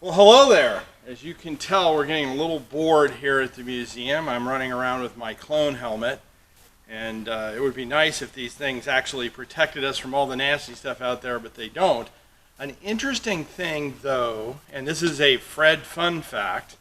Well, hello there. As you can tell, we're getting a little bored here at the museum. I'm running around with my clone helmet, and it would be nice if these things actually protected us from all the nasty stuff out there, but they don't. An interesting thing, though, and this is a Fred fun fact,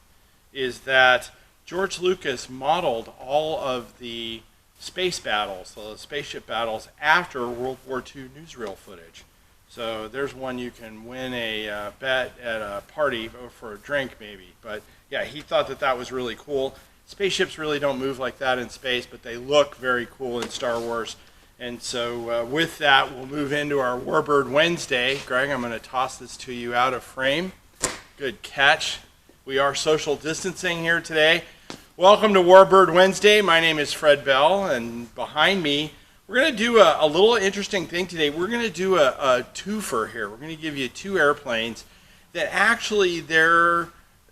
is that George Lucas modeled all of the space battles, the spaceship battles, after World War II newsreel footage. So there's one you can win a bet at a party for a drink maybe. But yeah, he thought that that was really cool. Spaceships really don't move like that in space, but they look very cool in Star Wars. And so with that, we'll move into our Warbird Wednesday. Greg, I'm going to toss this to you out of frame. Good catch. We are social distancing here today. Welcome to Warbird Wednesday. My name is Fred Bell, and behind me, we're going to do a little interesting thing today. We're going to do a twofer here. We're going to give you two airplanes that actually their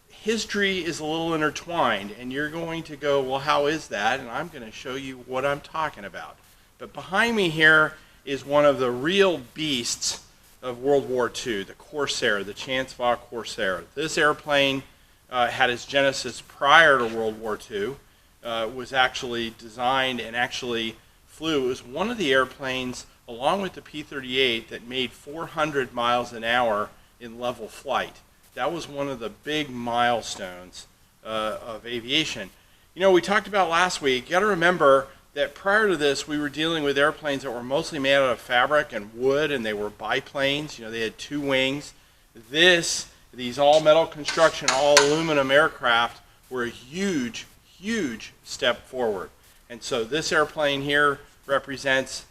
history is a little intertwined. And you're going to go, well, how is that? And I'm going to show you what I'm talking about. But behind me here is one of the real beasts of World War II, the Corsair, the Chance-Vaux Corsair. This airplane had its genesis prior to World War II, was actually designed and actually flew. It was one of the airplanes, along with the P-38, that made 400 miles an hour in level flight. That was one of the big milestones of aviation. You know, we talked about last week, you got to remember that prior to this, we were dealing with airplanes that were mostly made out of fabric and wood, and they were biplanes. You know, they had two wings. These all-metal construction, all-aluminum aircraft were a huge, huge step forward. And so this airplane here represents,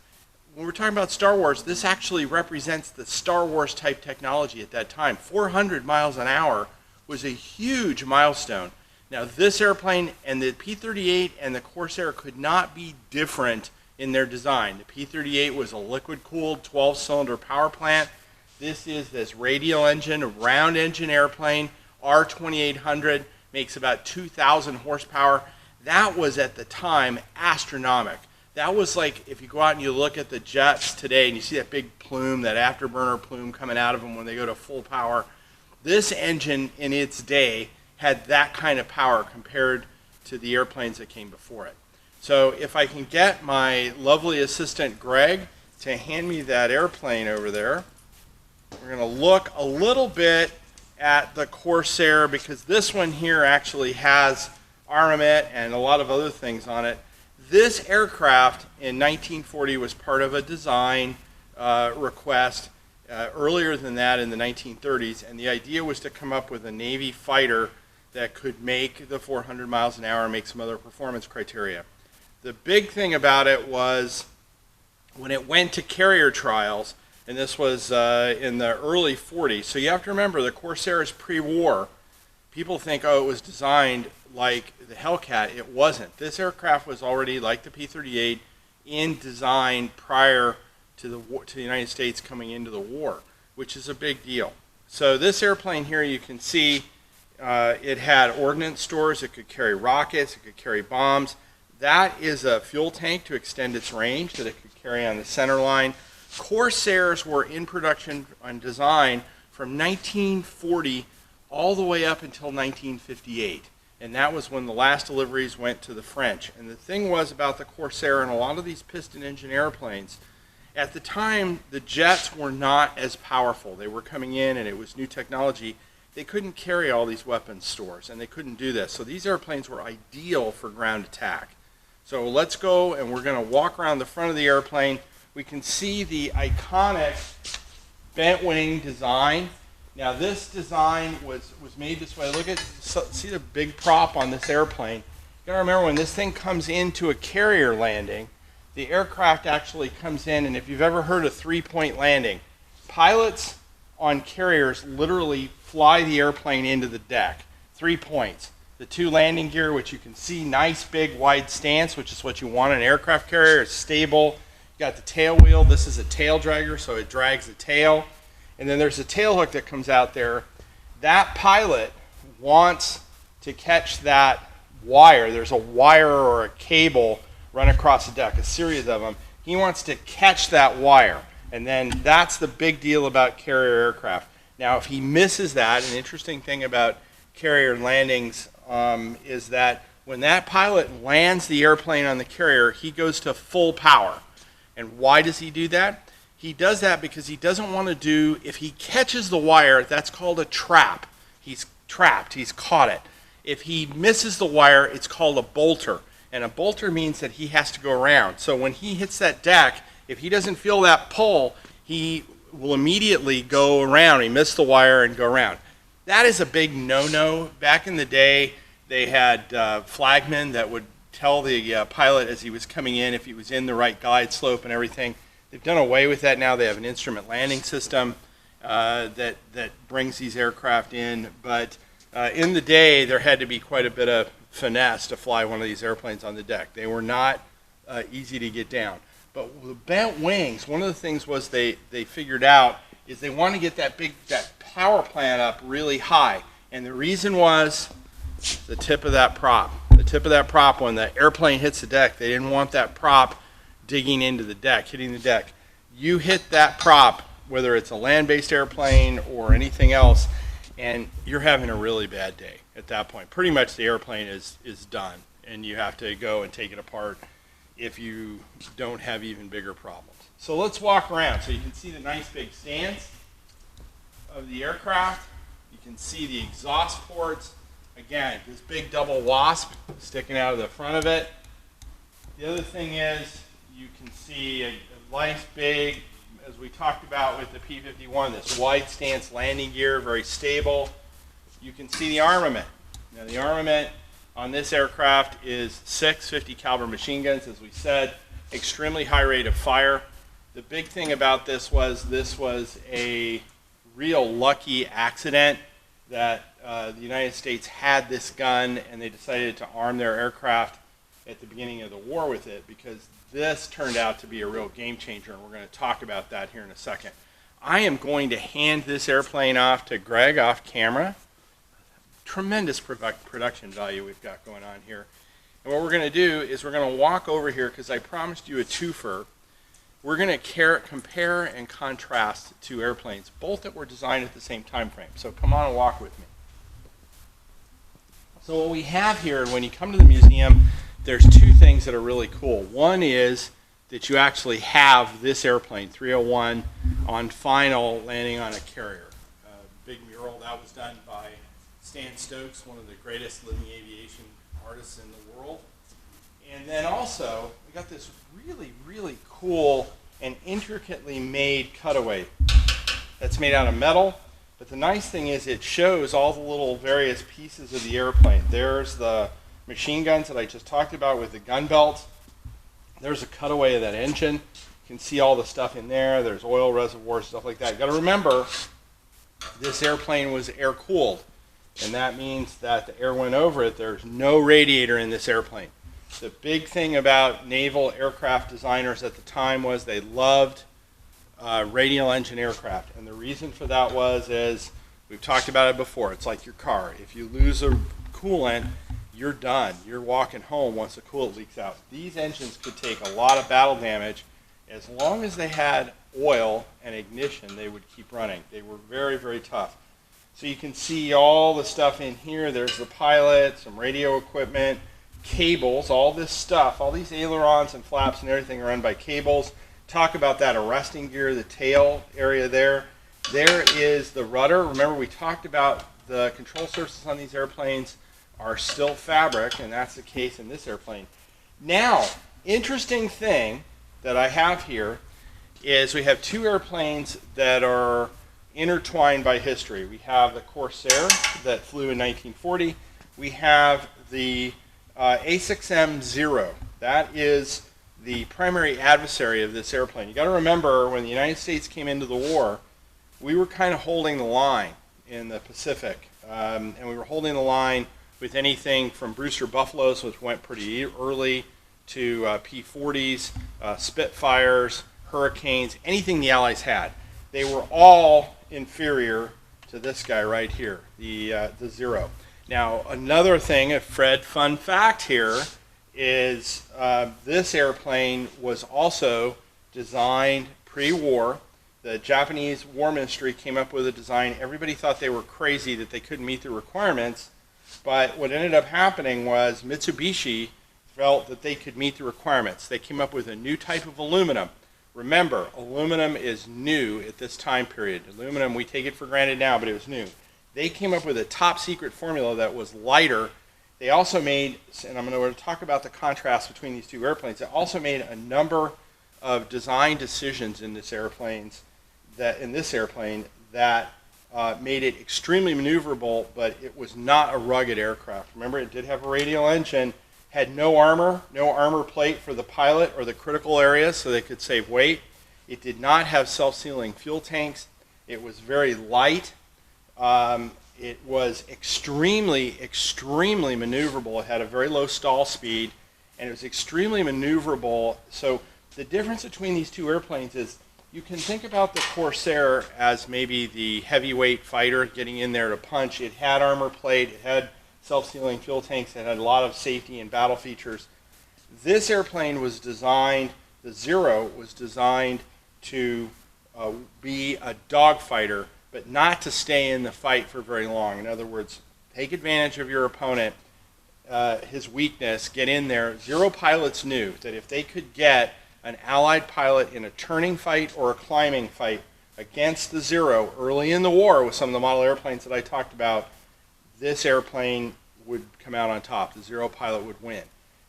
when we're talking about Star Wars, this actually represents the Star Wars type technology at that time. 400 miles an hour was a huge milestone. Now this airplane and the P-38 and the Corsair could not be different in their design. The P-38 was a liquid-cooled 12-cylinder power plant. This is this radial engine, a round engine airplane, R2800, makes about 2,000 horsepower. That was at the time astronomical. That was like if you go out and you look at the jets today and you see that big plume, that afterburner plume coming out of them when they go to full power. This engine in its day had that kind of power compared to the airplanes that came before it. So if I can get my lovely assistant Greg to hand me that airplane over there, we're going to look a little bit at the Corsair, because this one here actually has Armament and a lot of other things on it. This aircraft in 1940 was part of a design request earlier than that in the 1930s, and the idea was to come up with a Navy fighter that could make the 400 miles an hour and make some other performance criteria. The big thing about it was when it went to carrier trials, and this was in the early 40s, so you have to remember the Corsair is pre-war. People think, oh, it was designed like the Hellcat. It wasn't. This aircraft was already, like the P-38, in design prior to the United States coming into the war, which is a big deal. So this airplane here, you can see it had ordnance stores. It could carry rockets. It could carry bombs. That is a fuel tank to extend its range that it could carry on the center line. Corsairs were in production and design from 1940 all the way up until 1958. And that was when the last deliveries went to the French. And the thing was about the Corsair and a lot of these piston engine airplanes, at the time the jets were not as powerful. They were coming in and it was new technology. They couldn't carry all these weapons stores, and they couldn't do this. So these airplanes were ideal for ground attack. So let's go, and we're going to walk around the front of the airplane. We can see the iconic bent wing design. Now this design was made this way. Look at, see the big prop on this airplane. You gotta remember, when this thing comes into a carrier landing, the aircraft actually comes in, and if you've ever heard of three-point landing, pilots on carriers literally fly the airplane into the deck. 3 points. The two landing gear, which you can see, nice big wide stance, which is what you want in an aircraft carrier. It's stable. You got the tail wheel. This is a tail dragger, so it drags the tail. And then there's a tail hook that comes out there. That pilot wants to catch that wire. There's a wire or a cable run across the deck, a series of them. He wants to catch that wire. And then that's the big deal about carrier aircraft. Now, if he misses that, an interesting thing about carrier landings is that when that pilot lands the airplane on the carrier, he goes to full power. And why does he do that? He does that because he doesn't want to do, if he catches the wire, that's called a trap. He's trapped, he's caught it. If he misses the wire, it's called a bolter. And a bolter means that he has to go around. So when he hits that deck, if he doesn't feel that pull, he will immediately go around. He missed the wire and go around. That is a big no-no. Back in the day, they had flagmen that would tell the pilot as he was coming in if he was in the right glide slope and everything. They've done away with that now. They have an instrument landing system that brings these aircraft in. But in the day, there had to be quite a bit of finesse to fly one of these airplanes on the deck. They were not easy to get down. But with bent wings, one of the things was they figured out is they want to get that power plant up really high. And the reason was the tip of that prop. The tip of that prop, when the airplane hits the deck, they didn't want that prop digging into the deck, hitting the deck. You hit that prop, whether it's a land-based airplane or anything else, and you're having a really bad day at that point. Pretty much the airplane is done, and you have to go and take it apart if you don't have even bigger problems. So let's walk around. So you can see the nice big stance of the aircraft. You can see the exhaust ports. Again, this big double wasp sticking out of the front of it. The other thing is you can see a nice big, as we talked about with the P-51, this wide stance landing gear, very stable. You can see the armament. Now the armament on this aircraft is 6 50 caliber machine guns, as we said, extremely high rate of fire. The big thing about this was a real lucky accident that the United States had this gun and they decided to arm their aircraft at the beginning of the war with it, because this turned out to be a real game changer, and we're going to talk about that here in a second. I am going to hand this airplane off to Greg off camera. Tremendous production value we've got going on here. And what we're going to do is we're going to walk over here, because I promised you a twofer. We're going to compare and contrast two airplanes, both that were designed at the same time frame. So come on and walk with me. So what we have here, when you come to the museum, there's two things that are really cool. One is that you actually have this airplane, 301, on final landing on a carrier. Big mural that was done by Stan Stokes, one of the greatest living aviation artists in the world. And then also, we got this really, really cool and intricately made cutaway that's made out of metal. But the nice thing is it shows all the little various pieces of the airplane. There's the machine guns that I just talked about with the gun belts. There's a cutaway of that engine. You can see all the stuff in there. There's oil reservoirs, stuff like that. You got to remember, this airplane was air-cooled, and that means that the air went over it. There's no radiator in this airplane. The big thing about naval aircraft designers at the time was they loved radial engine aircraft, and the reason for that is we've talked about it before. It's like your car. If you lose a coolant, you're done. You're walking home once the coolant leaks out. These engines could take a lot of battle damage. As long as they had oil and ignition, they would keep running. They were very, very tough. So you can see all the stuff in here. There's the pilot, some radio equipment, cables, all this stuff. All these ailerons and flaps and everything are run by cables. Talk about that arresting gear, the tail area there. There is the rudder. Remember, we talked about the control surfaces on these airplanes are still fabric, and that's the case in this airplane. Now, interesting thing that I have here is we have two airplanes that are intertwined by history. We have the Corsair that flew in 1940. We have the A6M-0. That is the primary adversary of this airplane. You got to remember, when the United States came into the war, we were kind of holding the line in the Pacific, and we were holding the line with anything from Brewster Buffaloes, which went pretty early, to P-40s, Spitfires, Hurricanes, anything the Allies had. They were all inferior to this guy right here, the Zero. Now, another thing, a Fred fun fact here, is this airplane was also designed pre-war The Japanese War Ministry came up with a design. Everybody thought they were crazy that they couldn't meet the requirements, but what ended up happening was Mitsubishi felt that they could meet the requirements. They came up with a new type of aluminum. Remember, aluminum is new at this time period. Aluminum, we take it for granted now, but it was new. They came up with a top secret formula that was lighter. They also made, and I'm going to talk about the contrast between these two airplanes, they also made a number of design decisions in this airplane that made it extremely maneuverable, but it was not a rugged aircraft. Remember, it did have a radial engine, had no armor plate for the pilot or the critical areas so they could save weight. It did not have self-sealing fuel tanks. It was very light. It was extremely maneuverable. It had a very low stall speed, and it was extremely maneuverable. So the difference between these two airplanes is you can think about the Corsair as maybe the heavyweight fighter getting in there to punch. It had armor plate, it had self-sealing fuel tanks, it had a lot of safety and battle features. This airplane was designed, the Zero was designed to be a dogfighter, but not to stay in the fight for very long. In other words, take advantage of your opponent, his weakness, get in there. Zero pilots knew that if they could get an Allied pilot in a turning fight or a climbing fight against the Zero early in the war with some of the model airplanes that I talked about, this airplane would come out on top. The Zero pilot would win.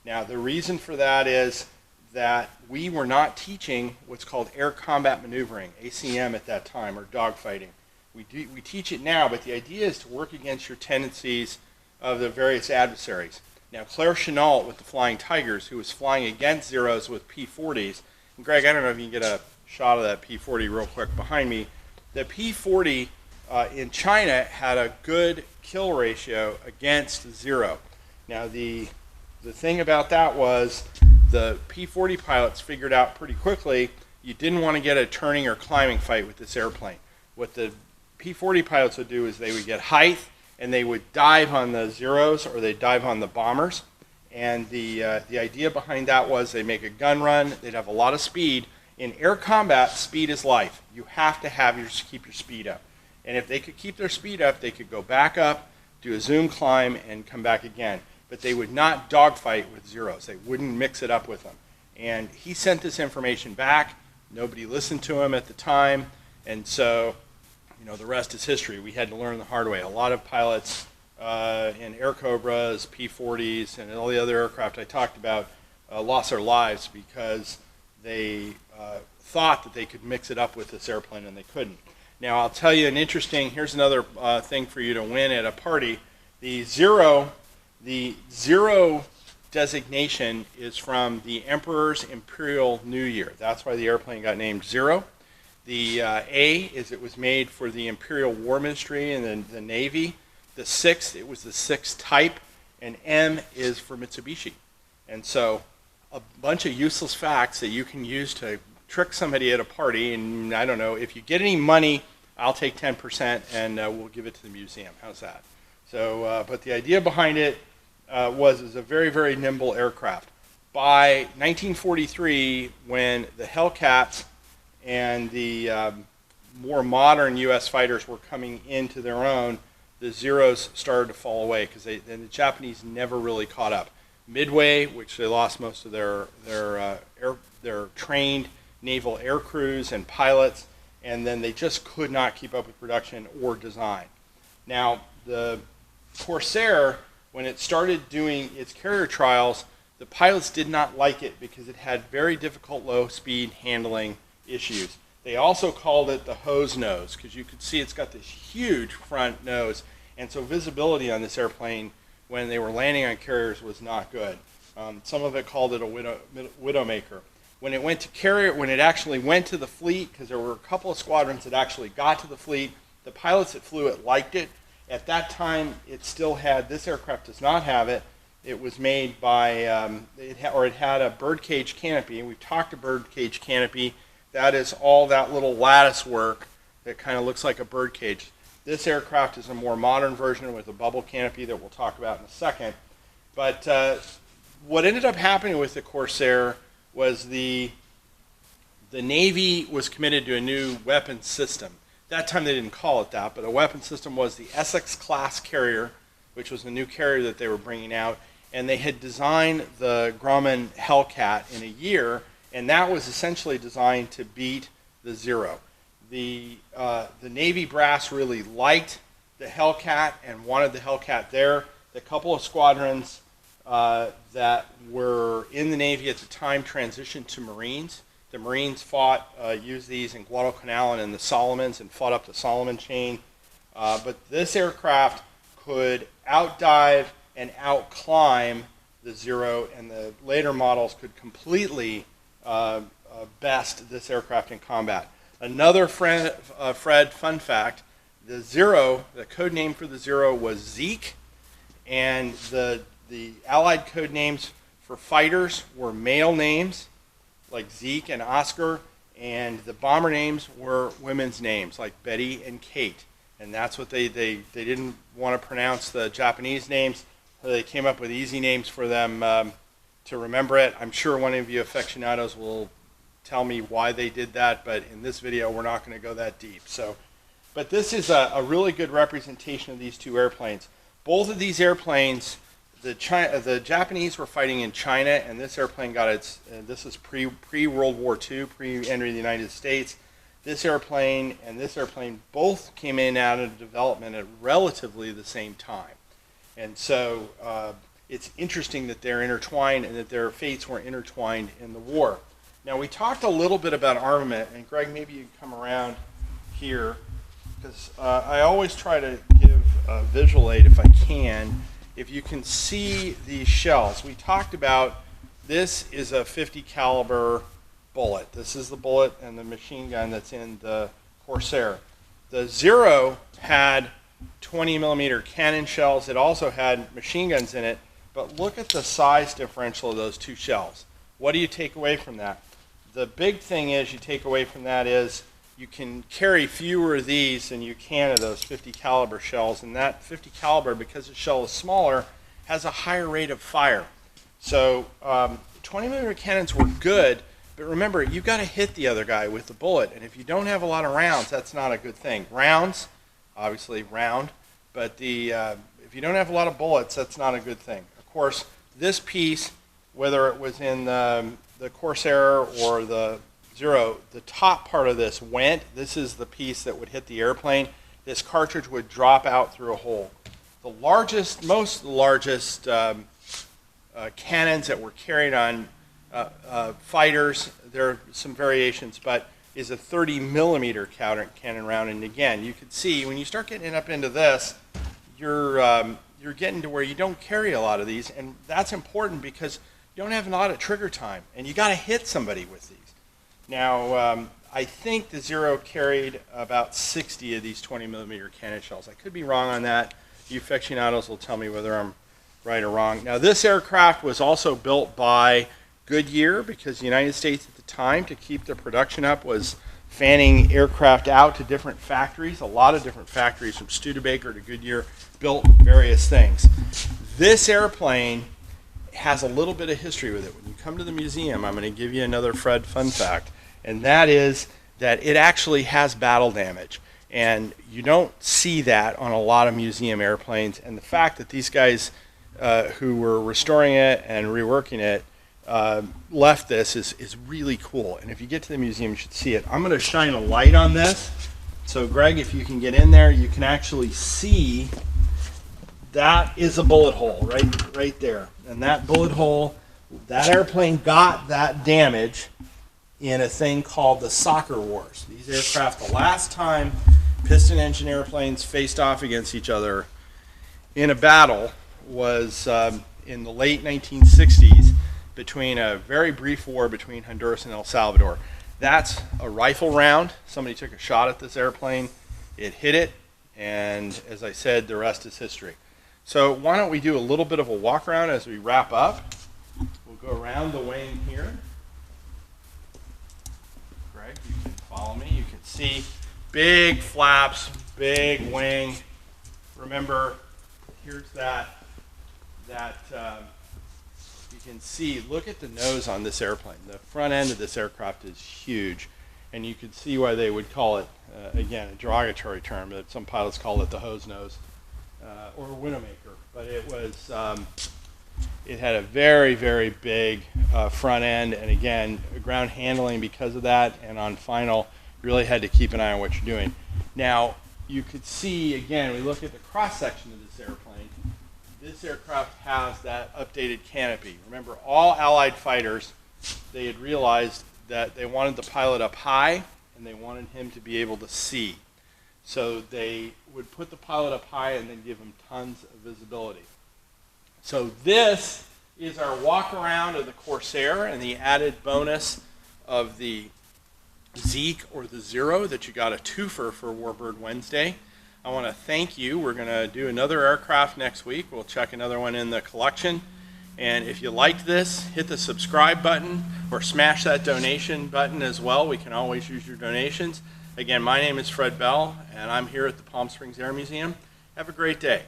Now, the reason for that is that we were not teaching what's called air combat maneuvering, ACM at that time, or dogfighting. We teach it now, but the idea is to work against your tendencies of the various adversaries. Now, Claire Chenault with the Flying Tigers, who was flying against Zeros with P-40s, and Greg, I don't know if you can get a shot of that P-40 real quick behind me. The P-40 in China had a good kill ratio against Zero. Now, the thing about that was the P-40 pilots figured out pretty quickly you didn't want to get a turning or climbing fight with this airplane. What the P-40 pilots would do is they would get height and they would dive on the Zeros or they'd dive on the bombers. And the idea behind that was they'd make a gun run, they'd have a lot of speed. In air combat, speed is life. You have to keep your speed up. And if they could keep their speed up, they could go back up, do a zoom climb, and come back again. But they would not dogfight with Zeros. They wouldn't mix it up with them. And he sent this information back. Nobody listened to him at the time. And so, you know, the rest is history. We had to learn the hard way. A lot of pilots in Air Cobras, P-40s, and all the other aircraft I talked about lost their lives because they thought that they could mix it up with this airplane, and they couldn't. Now, I'll tell you here's another thing for you to win at a party. The Zero designation is from the Emperor's Imperial New Year. That's why the airplane got named Zero. The A is it was made for the Imperial War Ministry and the Navy. The 6, it was the 6th type. And M is for Mitsubishi. And so a bunch of useless facts that you can use to trick somebody at a party. And I don't know, if you get any money, I'll take 10% and we'll give it to the museum. How's that? So, but the idea behind it was a very, very nimble aircraft. By 1943, when the Hellcats and the more modern U.S. fighters were coming into their own, the Zeros started to fall away because the Japanese never really caught up. Midway, which they lost most of their trained naval air crews and pilots, and then they just could not keep up with production or design. Now, the Corsair, when it started doing its carrier trials, the pilots did not like it because it had very difficult low-speed handling issues. They also called it the hose nose because you could see it's got this huge front nose, and so visibility on this airplane when they were landing on carriers was not good. Some of it called it a widowmaker. When it went to carrier, when it actually went to the fleet, because there were a couple of squadrons that actually got to the fleet, the pilots that flew it liked it. At that time, it still had, this aircraft does not have it. It was made by, it had a birdcage canopy, and we've talked to birdcage canopy. That is all that little lattice work that kind of looks like a birdcage. This aircraft is a more modern version with a bubble canopy that we'll talk about in a second. But what ended up happening with the Corsair was the the Navy was committed to a new weapons system. That time they didn't call it that, but the weapon system was the Essex-class carrier, which was the new carrier that they were bringing out, and they had designed the Grumman Hellcat in a year, and that was essentially designed to beat the Zero. The Navy brass really liked the Hellcat and wanted the Hellcat there. The couple of squadrons that were in the Navy at the time transitioned to Marines. The Marines used these in Guadalcanal and in the Solomons and fought up the Solomon chain. But this aircraft could outdive and outclimb the Zero, and the later models could completely best this aircraft in combat. Another Fred fun fact, the Zero, the code name for the Zero was Zeke, and the Allied code names for fighters were male names, like Zeke and Oscar, and the bomber names were women's names, like Betty and Kate. And that's what they didn't want to pronounce the Japanese names, so they came up with easy names for them to remember it. I'm sure one of you aficionados will tell me why they did that, but in this video we're not going to go that deep. But this is a really good representation of these two airplanes. Both of these airplanes, the Japanese were fighting in China, and this airplane got its, this is pre-World War II, pre-entry of the United States. This airplane and this airplane both came in out of development at relatively the same time. And so it's interesting that they're intertwined and that their fates were intertwined in the war. Now, we talked a little bit about armament, and Greg, maybe you can come around here, because I always try to give a visual aid if I can. If you can see these shells, we talked about this is a 50 caliber bullet. This is the bullet and the machine gun that's in the Corsair. The Zero had 20 millimeter cannon shells. It also had machine guns in it, but look at the size differential of those two shells. What do you take away from that? The big thing is you take away from that is you can carry fewer of these than you can of those 50 caliber shells, and that 50 caliber, because the shell is smaller, has a higher rate of fire. So 20 millimeter cannons were good, but remember, you've got to hit the other guy with the bullet, and if you don't have a lot of rounds, that's not a good thing. Rounds, obviously round, but if you don't have a lot of bullets, that's not a good thing. Of course, this piece, whether it was in the Corsair or the Zero, the top part of this went. This is the piece that would hit the airplane. This cartridge would drop out through a hole. The largest, most largest cannons that were carried on fighters, there are some variations, but is a 30 millimeter cannon round. And again, you can see when you start getting up into this, you're getting to where you don't carry a lot of these, and that's important because you don't have a lot of trigger time, and you got to hit somebody with these. Now, I think the Zero carried about 60 of these 20 millimeter cannon shells. I could be wrong on that. You aficionados will tell me whether I'm right or wrong. Now, this aircraft was also built by Goodyear, because the United States at the time, to keep the production up, was fanning aircraft out to different factories. A lot of different factories, from Studebaker to Goodyear, built various things. This airplane has a little bit of history with it. When you come to the museum, I'm going to give you another Fred fun fact, and that is that it actually has battle damage. And you don't see that on a lot of museum airplanes. And the fact that these guys who were restoring it and reworking it left this is really cool. And if you get to the museum, you should see it. I'm going to shine a light on this. So Greg, if you can get in there, you can actually see that is a bullet hole right there. And that bullet hole, that airplane got that damage in a thing called the Soccer Wars. These aircraft, the last time piston engine airplanes faced off against each other in a battle was in the late 1960s, between a very brief war between Honduras and El Salvador. That's a rifle round. Somebody took a shot at this airplane, it hit it, and as I said, the rest is history. So why don't we do a little bit of a walk around as we wrap up. We'll go around the wing here. Greg, you can follow me. You can see big flaps, big wing. Remember, here's that you can see, look at the nose on this airplane. The front end of this aircraft is huge. and you could see why they would call it, again, a derogatory term, that some pilots call it the hose nose or Widowmaker. But it was, it had a very, very big front end, and again, ground handling because of that, and on final, you really had to keep an eye on what you're doing. Now, you could see, again, we look at the cross-section of this airplane. This aircraft has that updated canopy. Remember, all Allied fighters, they had realized that they wanted the pilot up high, and they wanted him to be able to see. So they would put the pilot up high and then give him tons of visibility. So this is our walk around of the Corsair and the added bonus of the Zeke or the Zero that you got a twofer for Warbird Wednesday. I want to thank you. We're going to do another aircraft next week. We'll check another one in the collection. And if you liked this, hit the subscribe button or smash that donation button as well. We can always use your donations. Again, my name is Fred Bell, and I'm here at the Palm Springs Air Museum. Have a great day.